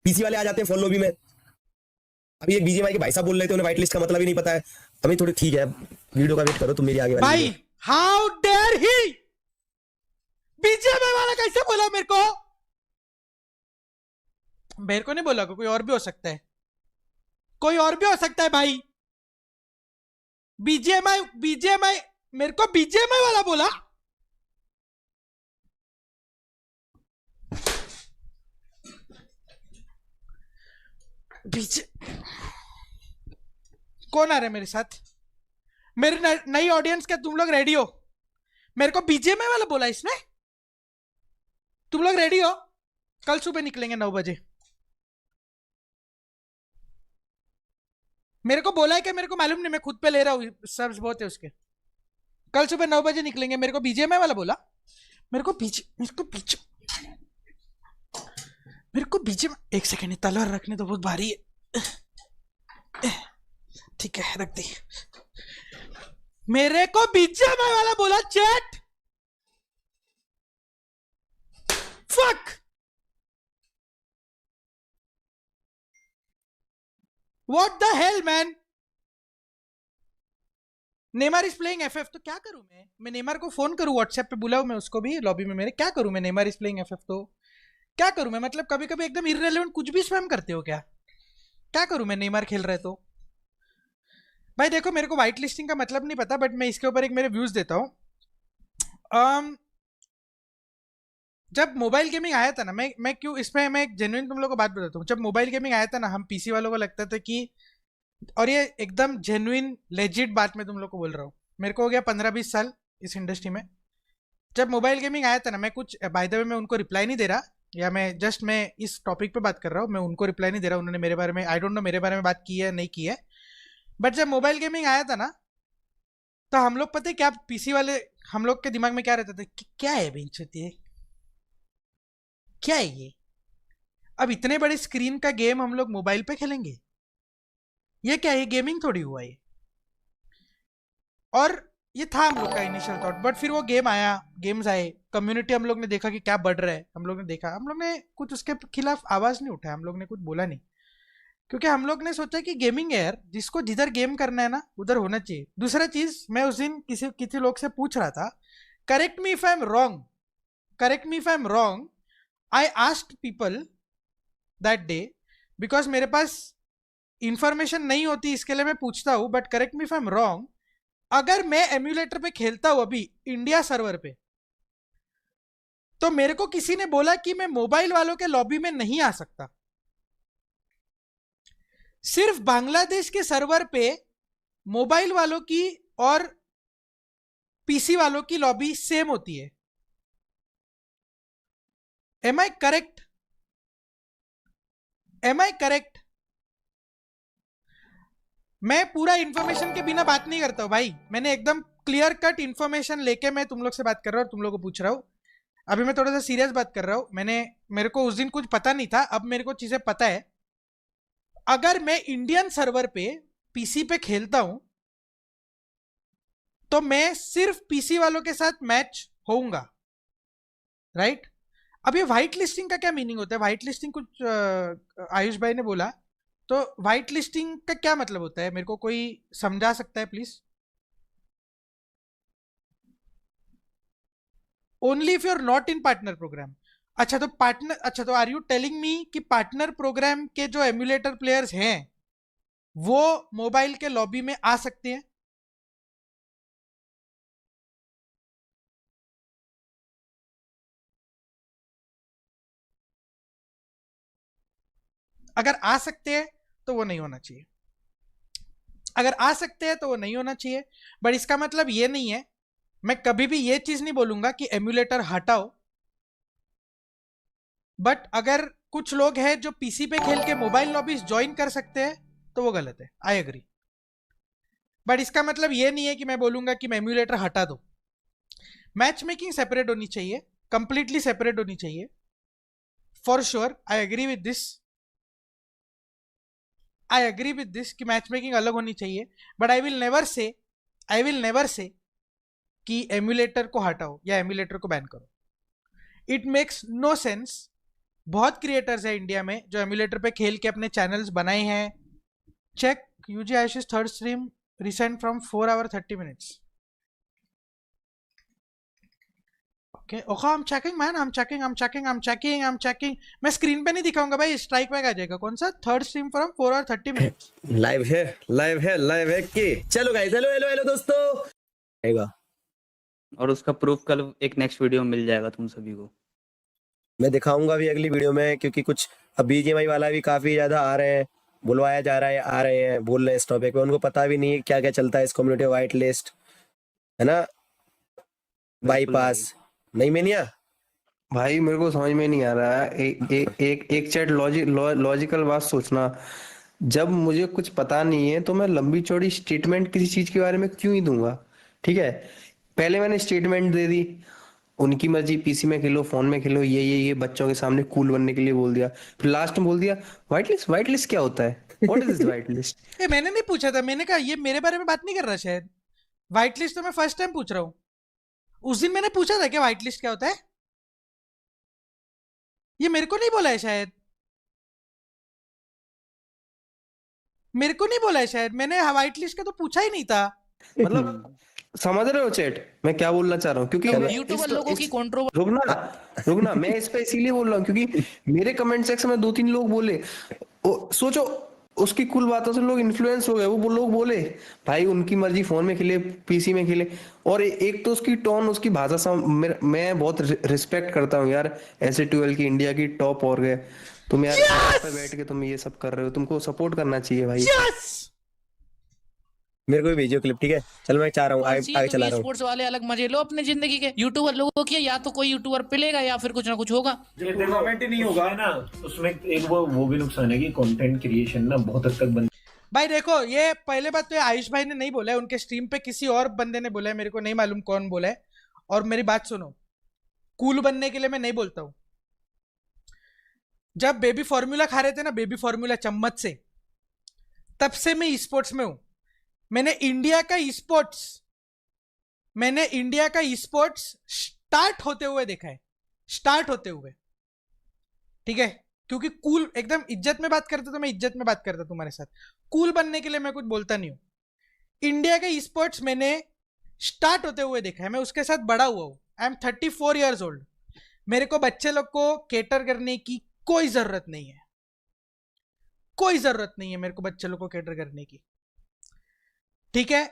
PC वाले आ जाते हैं फोन लॉबी में। अभी एक बीजीएमआई के भाई साहब बोल रहे थे उन्हें व्हाइट लिस्ट का मतलब ही नहीं पता है। हमें थोड़ी ठीक है, वीडियो का वेट करो तुम मेरी आगे वाली भाई video. How dare he, BJP वाला कैसे बोला मेरे को? मेरे को नहीं बोला, कोई और भी हो सकता है, कोई और भी हो सकता है भाई। बीजेएमआई बीजेएमआई मेरे को बीजेएमआई वाला बोला। बीजे कौन आ रहा है मेरे साथ? मेरी नई ऑडियंस, क्या तुम लोग रेडी हो? मेरे को बीजेएमआई वाला बोला इसने। तुम लोग रेडी हो? कल सुबह निकलेंगे 9 बजे। मेरे को बोला है कि मेरे को मालूम नहीं, मैं खुद पे ले रहा हूँ, सब्स बहुत है उसके। कल सुबह 9 बजे निकलेंगे। मेरे को बीजेएमआई वाला बोला। मेरे को बीजे एक सेकेंड, तलवार रखने तो बहुत भारी है। ठीक है, रख दी। मेरे को बीजेएमआई वाला बोला chat. Fuck, what the hell man. Neymar is playing FF, तो क्या करूं मैं नेमार को फोन करूं, व्हाट्सएप पे बुलाऊं मैं उसको भी लॉबी में मेरे? क्या करूं मैं? नेमार इज प्लेइंग एफएफ तो क्या करूं मैं? मतलब कभी कभी एकदम इररिलेवेंट कुछ भी स्पैम करते हो क्या? क्या करूं मैं? नेमार खेल रहे तो भाई देखो, मेरे को व्हाइट लिस्टिंग का मतलब नहीं पता, बट मैं इसके ऊपर एक मेरे व्यूज देता हूं। जब मोबाइल गेमिंग आया था ना, मैं क्यों इसमें मैं एक जेन्युइन तुम लोगों को बात बताता हूँ। जब मोबाइल गेमिंग आया था ना, हम पीसी वालों को लगता था कि, और ये एकदम जेन्युइन लेजिट बात मैं तुम लोग को बोल रहा हूँ, मेरे को हो गया 15-20 साल इस इंडस्ट्री में। जब मोबाइल गेमिंग आया था ना, मैं कुछ बाय द वे मैं उनको रिप्लाई नहीं दे रहा, या मैं इस टॉपिक पे बात कर रहा हूँ, मैं उनको रिप्लाई नहीं दे रहा। उन्होंने मेरे बारे में, आई डोंट नो मेरे बारे में बात की है नहीं की है, बट जब मोबाइल गेमिंग आया था ना, तो हम लोग पता है क्या, पीसी वाले हम लोग के दिमाग में क्या रहता था कि क्या है बेंचोती, क्या है ये? अब इतने बड़े स्क्रीन का गेम हम लोग मोबाइल पे खेलेंगे? ये क्या है? गेमिंग थोड़ी हुआ ये। और ये था हम लोग का इनिशियल थॉट, बट फिर वो गेम आया, गेम्स आए, कम्युनिटी हम लोग ने देखा कि क्या बढ़ रहा है, हम लोग ने देखा, हम लोग ने कुछ उसके खिलाफ आवाज नहीं उठाया, हम लोग ने कुछ बोला नहीं, क्योंकि हम लोग ने सोचा कि गेमिंग है यार, जिसको जिधर गेम करना है ना उधर होना चाहिए। दूसरा चीज, मैं उस दिन किसी किसी लोग से पूछ रहा था, correct me if I am wrong, correct me if I am wrong, I asked people that day, because मेरे पास इंफॉर्मेशन नहीं होती इसके लिए मैं पूछता हूं, but correct me if I am wrong, अगर मैं एम्यूलेटर पे खेलता हूं अभी इंडिया सर्वर पे, तो मेरे को किसी ने बोला कि मैं मोबाइल वालों के लॉबी में नहीं आ सकता। सिर्फ बांग्लादेश के सर्वर पे मोबाइल वालों की और पीसी वालों की लॉबी सेम होती है। Am I correct? Am I correct? मैं पूरा इंफॉर्मेशन के बिना बात नहीं करता हूं भाई, मैंने एकदम क्लियर कट इंफॉर्मेशन लेके मैं तुम लोग से बात कर रहा हूं और तुम लोग को पूछ रहा हूं। अभी मैं थोड़ा सा सीरियस बात कर रहा हूं। मेरे को उस दिन कुछ पता नहीं था, अब मेरे को चीजें पता है। अगर मैं इंडियन सर्वर पे पीसी पे खेलता हूं, तो मैं सिर्फ पीसी वालों के साथ मैच होऊंगा, राइट? अब ये व्हाइट लिस्टिंग का क्या मीनिंग होता है? व्हाइट लिस्टिंग कुछ आयुष भाई ने बोला, तो व्हाइट लिस्टिंग का क्या मतलब होता है? मेरे को कोई समझा सकता है please? Only if you are not in partner program. अच्छा तो पार्टनर, अच्छा तो आर यू टेलिंग मी कि पार्टनर प्रोग्राम के जो एम्यूलेटर प्लेयर्स हैं वो मोबाइल के लॉबी में आ सकते हैं? अगर आ सकते हैं तो वो नहीं होना चाहिए, अगर आ सकते हैं तो वो नहीं होना चाहिए। बट इसका मतलब ये नहीं है, मैं कभी भी ये चीज नहीं बोलूंगा कि एम्यूलेटर हटाओ, बट अगर कुछ लोग हैं जो पीसी पे खेल के मोबाइल लॉबीज ज्वाइन कर सकते हैं तो वो गलत है, आई एग्री। बट इसका मतलब ये नहीं है कि मैं बोलूंगा कि मैं एम्यूलेटर हटा दो। मैच मेकिंग सेपरेट होनी चाहिए, कंप्लीटली सेपरेट होनी चाहिए, for sure, I agree with this, I agree with this कि मैच मेकिंग अलग होनी चाहिए। But I will never say कि एम्यूलेटर को हटाओ या एम्यूलेटर को बैन करो। इट मेक्स नो सेंस बहुत क्रिएटर्स है इंडिया में जो एमुलेटर पे खेल के अपने चैनल्स बनाए हैं. Check UG Ayush third stream recent from 4 hour 30 minutes. Okay, I'm checking man, I'm checking. मैं स्क्रीन पे नहीं दिखाऊंगा भाई, स्ट्राइक बैक आ जाएगा. कौन सा third stream from 4 hour 30 minutes. Live है कि चलो गाइस, हेलो दोस्तों आएगा. और उसका प्रूफ कल एक नेक्स्ट वीडियो में मिल जाएगा तुम सभी को. मैं दिखाऊंगा भी अगली वीडियो में, क्योंकि कुछ अब बीजीएमआई वाला भी काफी ज्यादा आ रहे हैं, बुलवाया जा रहा है, आ रहे हैं, बोल रहे हैं इस टॉपिक पे. उनको पता भी नहीं है क्या क्या चलता है इस कम्युनिटी वाइट लिस्ट, है ना, बाईपास. नहीं मेनिया भाई मेरे को समझ में नहीं आ रहा है. एक चैट लॉजिकल बात सोचना. जब मुझे कुछ पता नहीं है तो मैं लंबी चौड़ी स्टेटमेंट किसी चीज के बारे में क्यों ही दूंगा. ठीक है, पहले मैंने स्टेटमेंट दे दी, उनकी मर्जी, पीसी में खेलो, फोन में खेलो, ये बच्चों के सामने कूल बनने के लिए बोल दिया. फिर लास्ट में बोल दिया व्हाइट लिस्ट क्या होता है, what is this white list. ये मैंने नहीं पूछा था, मैंने कहा ये मेरे बारे में बात नहीं कर रहा शायद. व्हाइट लिस्ट तो मैं फर्स्ट टाइम पूछ रहा हूँ. उस दिन मैंने पूछा था कि व्हाइट लिस्ट क्या होता है, ये मेरे को नहीं बोला है शायद. मेरे को नहीं बोला है शायद, मैंने व्हाइट लिस्ट का तो पूछा ही नहीं था. मतलब समझ रहे हो चैट मैं क्या बोलना चाह रहा हूँ, क्योंकि यूट्यूबर लोगों की कंट्रोवर्सी. रुकना मैं इस पे इसीलिए बोल रहा हूँ क्योंकि मेरे कमेंट सेक्शन में 2-3 लोग बोले, सोचो उसकी कुल बातों से लोग इन्फ्लुएंस हो गए. वो लोग बोले भाई उनकी मर्जी, फोन में खेले, पीसी में खेले. और एक तो उसकी टोन, उसकी भाषा मैं बहुत रिस्पेक्ट करता हूँ यार. ऐसे 12 की इंडिया की टॉप और गए तुम यार. पे बैठ के तुम ये सब कर रहे हो, तुमको सपोर्ट करना चाहिए भाई. मेरे को भी भेजियो क्लिप, ठीक है. चल मैं चाह रहा हूँ आगे चला रहा हूँ. स्पोर्ट्स वाले अलग मजे लो अपने जिंदगी के. यूट्यूबर लोगों की या तो कोई यूट्यूबर पिलेगा या फिर कुछ ना कुछ होगा. टूर्नामेंट ही नहीं होगा ना, उसमें एक वो भी नुकसान है कि कंटेंट क्रिएशन ना बहुत हद तक बंद. भाई देखो, ये पहले बात तो ये आयुष भाई ने नहीं बोला है, उनके स्ट्रीम पे किसी और बंदे ने बोला है, मेरे को नहीं मालूम कौन बोला है. और मेरी बात सुनो, कूल बनने के लिए मैं नहीं बोलता हूं. जब बेबी फॉर्मूला खा रहे थे ना, बेबी फॉर्मूला चम्मच से, तब से मैं स्पोर्ट्स में हूं. मैंने इंडिया का स्पोर्ट्स स्टार्ट होते हुए देखा है, स्टार्ट होते हुए. ठीक है, क्योंकि कूल एकदम इज्जत में बात करते तो मैं इज्जत में बात करता तुम्हारे साथ. कूल बनने के लिए मैं कुछ बोलता नहीं हूं. इंडिया का स्पोर्ट्स मैंने स्टार्ट होते हुए देखा है, मैं उसके साथ बड़ा हुआ हूं. I am 34 years old. मेरे को बच्चे लोग को केटर करने की कोई जरूरत नहीं है, कोई जरूरत नहीं है मेरे को बच्चे लोग को केटर करने की. ठीक है.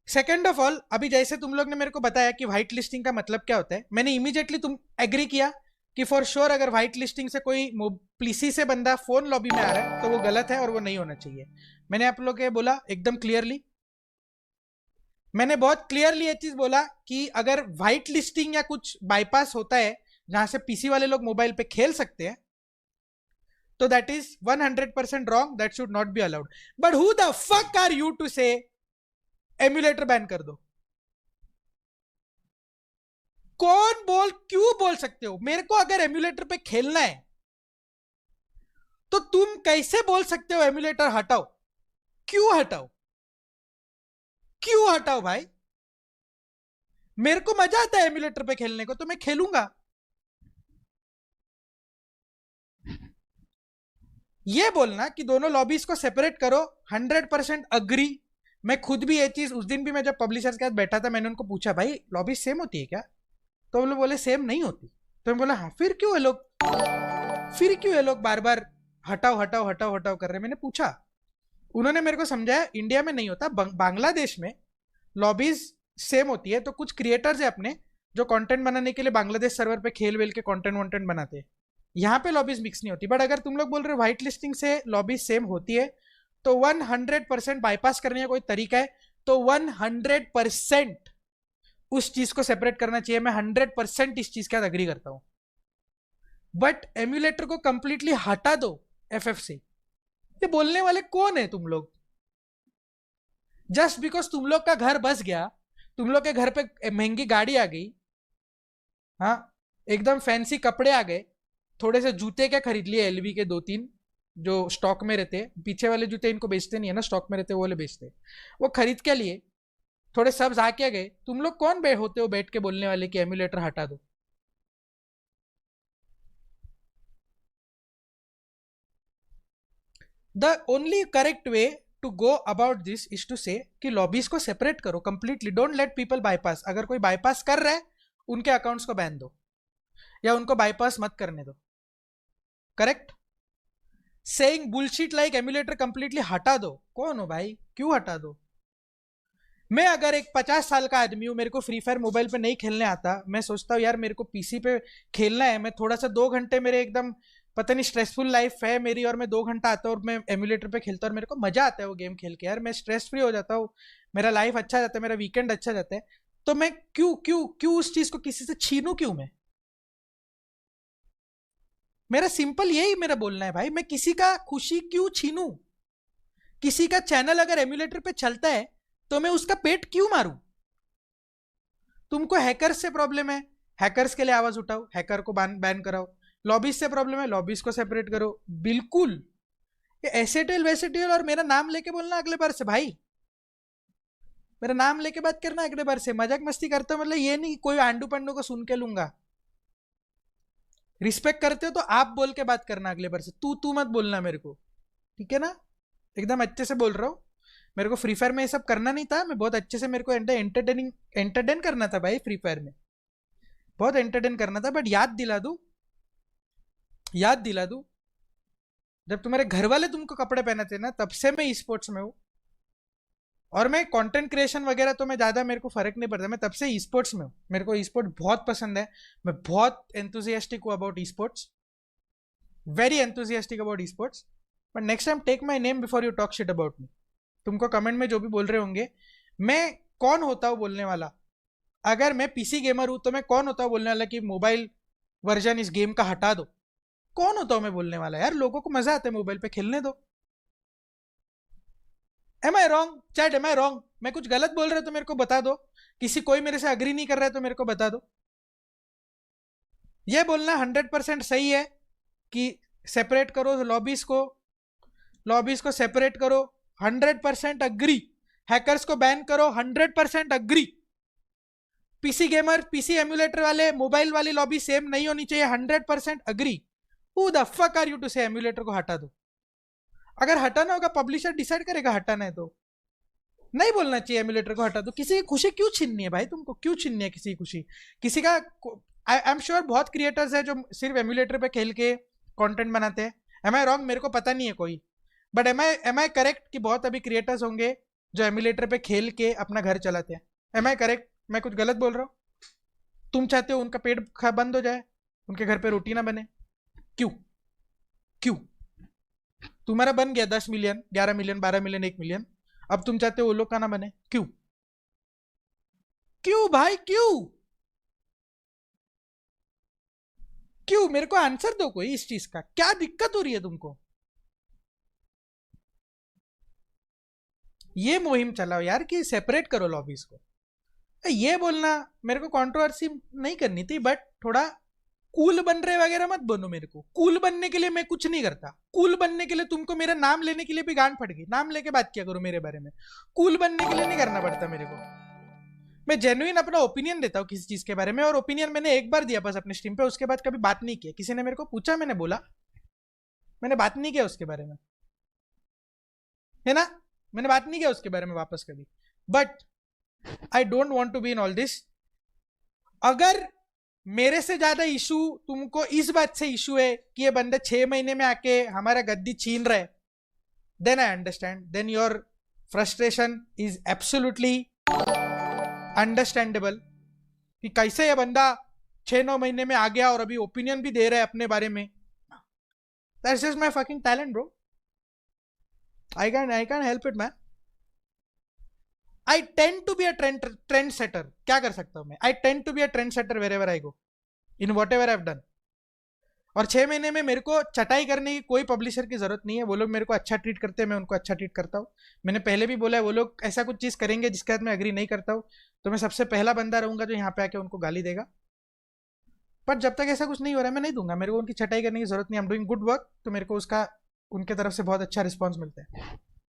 सेकेंड ऑफ ऑल, अभी जैसे तुम लोग ने मेरे को बताया कि व्हाइट लिस्टिंग का मतलब क्या होता है, मैंने इमीडिएटली तुम एग्री किया कि फॉर श्योर अगर व्हाइट लिस्टिंग से कोई पीसी से बंदा फोन लॉबी में आ रहा है तो वो गलत है और वो नहीं होना चाहिए. मैंने आप लोग को बोला एकदम क्लियरली, मैंने बहुत क्लियरली ये चीज बोला कि अगर व्हाइट लिस्टिंग या कुछ बाईपास होता है जहां से पीसी वाले लोग मोबाइल पे खेल सकते हैं, तो that is 100% wrong, that should not be allowed. But who the fuck are you to say emulator ban कर दो? क्यों बोल सकते हो? मेरे को अगर एम्यूलेटर पे खेलना है तो तुम कैसे बोल सकते हो एम्यूलेटर हटाओ? क्यों हटाओ भाई? मेरे को मजा आता है एम्यूलेटर पे खेलने को तो मैं खेलूंगा. ये बोलना कि दोनों लॉबीज को सेपरेट करो, 100% अग्री. मैं खुद भी ये चीज, उस दिन भी मैं जब पब्लिशर्स के साथ बैठा था, मैंने उनको पूछा भाई लॉबीज सेम होती है क्या? तो वो लोग बोले सेम नहीं होती. तो मैं बोला हाँ, फिर क्यों ये लोग बार बार हटाओ कर रहे? मैंने पूछा, उन्होंने मेरे को समझाया इंडिया में नहीं होता, बांग्लादेश में लॉबीज सेम होती है. तो कुछ क्रिएटर्स है अपने जो कंटेंट बनाने के लिए बांग्लादेश सर्वर पे खेल वेल के कंटेंट बनाते हैं, यहाँ पे लॉबीज मिक्स नहीं होती. बट अगर तुम लोग बोल रहे हो व्हाइट लिस्टिंग से लॉबीज सेम होती है, तो 100% बाईपास करने का कोई तरीका है तो 100% उस चीज को सेपरेट करना चाहिए. मैं 100% इस चीज के साथ अग्री करता हूं. बट एम्यूलेटर को कंप्लीटली हटा दो एफएफ से, ये बोलने वाले कौन है तुम लोग? जस्ट बिकॉज तुम लोग का घर बस गया, तुम लोग के घर पे महंगी गाड़ी आ गई, हाँ एकदम फैंसी कपड़े आ गए, थोड़े से जूते क्या खरीद लिए एलवी के 2-3 जो स्टॉक में रहते, पीछे वाले जूते इनको बेचते नहीं है ना, स्टॉक में रहते वो वाले बेचते, वो खरीद के लिए थोड़े सब्स आके गए. तुम लोग कौन होते हो बैठ के बोलने वाले कि एम्यूलेटर हटा दो? The only correct way to go about this is to say कि लॉबीज को सेपरेट करो completely. Don't let people bypass. अगर कोई बाईपास कर रहा है उनके अकाउंट्स को बैन दो या उनको बाईपास मत करने दो. Correct. Saying bullshit like emulator completely हटा दो. कौन हो भाई, क्यों हटा दो? मैं अगर एक 50 साल का आदमी हूं, मेरे को फ्री फायर मोबाइल पे नहीं खेलने आता, मैं सोचता हूँ यार मेरे को पीसी पे खेलना है, मैं थोड़ा सा 2 घंटे मेरे एकदम पता नहीं स्ट्रेसफुल लाइफ है मेरी और मैं 2 घंटा आता हूँ और मैं एमुलेटर पे खेलता हूँ और मेरे को मजा आता है वो गेम खेल के. यार मैं स्ट्रेस फ्री हो जाता हूँ, मेरा लाइफ अच्छा जाता है, मेरा वीकेंड अच्छा जाता है. तो मैं क्यों क्यों क्यों उस चीज को किसी से छीनूं? क्यों मैं? मेरा सिंपल यही मेरा बोलना है भाई. मैं किसी का खुशी क्यों छीनूं? किसी का चैनल अगर एमुलेटर पे चलता है तो मैं उसका पेट क्यों मारूं? तुमको हैकर्स से प्रॉब्लम है, हैकर्स के लिए आवाज उठाओ, हैकर को बैन कराओ. लॉबीज से प्रॉब्लम है, लॉबीज को सेपरेट करो. बिल्कुल. ये एसेटेल वेसेटेल और मेरा नाम लेके बोलना अगले बार से भाई, मेरा नाम लेके बात करना अगले बार से. मजाक मस्ती करते हो मतलब ये नहीं कोई आंडू पंडू को सुन के लूंगा. रिस्पेक्ट करते हो तो आप बोल के बात करना अगले बार से. तू मत बोलना मेरे को, ठीक है ना? एकदम अच्छे से बोल रहा हूँ. मेरे को फ्री फायर में ये सब करना नहीं था. मैं बहुत अच्छे से, मेरे को एंटरटेन करना था भाई. फ्री फायर में बहुत एंटरटेन करना था. बट याद दिला दूं जब तुम्हारे घर वाले तुमको कपड़े पहनाते ना तब से मैं ई स्पोर्ट्स में हूँ. और मैं कंटेंट क्रिएशन वगैरह तो मैं ज़्यादा, मेरे को फर्क नहीं पड़ता. मैं तब से ई स्पोर्ट्स में हूँ. मेरे को ई स्पोर्ट्स बहुत पसंद है. मैं बहुत एंथुजियास्टिक हूँ about esports, very enthusiastic about esports. But next time take my name before you talk shit about me. तुमको कमेंट में जो भी बोल रहे होंगे, मैं कौन होता हूँ बोलने वाला? अगर मैं पीसी गेमर हूँ तो मैं कौन होता हूँ बोलने वाला कि मोबाइल वर्जन इस गेम का हटा दो? कौन होता हूँ मैं बोलने वाला? यार लोगों को मजा आता है मोबाइल पे खेलने दो. Am I wrong chat? Am I wrong? मैं कुछ गलत बोल रहा तो मेरे को बता दो. कोई मेरे से अग्री नहीं कर रहा है तो मेरे को बता दो. ये बोलना 100% सही है कि सेपरेट करो लॉबीज को सेपरेट करो. 100% अग्री. हैकर्स को बैन करो. 100% agree. PC gamer, PC emulator वाले, मोबाइल वाली लॉबी सेम नहीं होनी चाहिए. 100% agree. Who the fuck are you to say emulator को हटा दो? अगर हटाना होगा पब्लिशर डिसाइड करेगा हटाना है तो. नहीं बोलना चाहिए एमुलेटर को हटा दो. किसी की खुशी क्यों छीननी है भाई? तुमको क्यों छीननी है किसी की खुशी? किसी का आई एम श्योर बहुत क्रिएटर्स है जो सिर्फ एमुलेटर पे खेल के कंटेंट बनाते हैं. Am I wrong? मेरे को पता नहीं है कोई. बट एम आई करेक्ट कि बहुत अभी क्रिएटर्स होंगे जो एमुलेटर पे खेल के अपना घर चलाते हैं? Am I correct? मैं कुछ गलत बोल रहा हूँ? तुम चाहते हो उनका पेट बंद हो जाए, उनके घर पे रोटी ना बने? क्यों? तुम्हारा बन गया 10 मिलियन, 11 मिलियन, 12 मिलियन, 1 मिलियन. अब तुम चाहते हो वो लोग का ना बने? क्यों भाई? क्यों? मेरे को आंसर दो कोई इस चीज का. क्या दिक्कत हो रही है तुमको? ये मुहिम चलाओ यार कि सेपरेट करो लॉबीज को. ये बोलना मेरे को कंट्रोवर्सी नहीं करनी थी, बट थोड़ा कूल बन रहे वगैरह मत बनो. मेरे को कूल बनने के लिए मैं कुछ नहीं करता. कूल बनने के लिए तुमको मेरा नाम लेने के लिए भी गांड फट गई. नाम लेके बात किया करो मेरे बारे में. कूल बनने के लिए नहीं करना पड़ता मेरे को. मैं जेन्युइन अपना ओपिनियन देता हूँ किसी चीज के बारे में, और ओपिनियन मैंने एक बार दिया बस अपने स्ट्रीम पे. उसके बाद कभी बात नहीं किया. किसी ने मेरे को पूछा, मैंने बोला, मैंने बात नहीं किया उसके बारे में, है ना? मैंने बात नहीं किया उसके बारे में वापस कभी. But I don't want to be in all this. अगर मेरे से ज्यादा इशू तुमको इस बात से इशू है कि ये बंदा 6 महीने में आके हमारा गद्दी छीन रहा है, then I understand. Then your frustration is absolutely understandable कि कैसे ये बंदा 6-9 महीने में आ गया और अभी ओपिनियन भी दे रहा है अपने बारे में. That's just my fucking talent bro. I can't help it man. I tend to be a trend setter. क्या कर सकता हूँ मैं? I tend to be a trend setter wherever I go, in whatever I've done. और 6 महीने में मेरे को चटाई करने की कोई पब्लिशर की जरूरत नहीं है. वो लोग मेरे को अच्छा ट्रीट करते हैं, मैं उनको अच्छा ट्रीट करता हूँ. मैंने पहले भी बोला है, वो लोग ऐसा कुछ चीज करेंगे जिसके साथ मैं अग्री नहीं करता हूँ तो मैं सबसे पहला बंदा रहूंगा जो यहाँ पे आके उनको गाली देगा. पर जब तक ऐसा कुछ नहीं हो रहा है मैं नहीं दूंगा. मेरे को उनकी चटाई करने की जरूरत नहीं. I am doing good work, तो मेरे को उसका उनके तरफ से बहुत अच्छा रिस्पॉन्स मिलता है.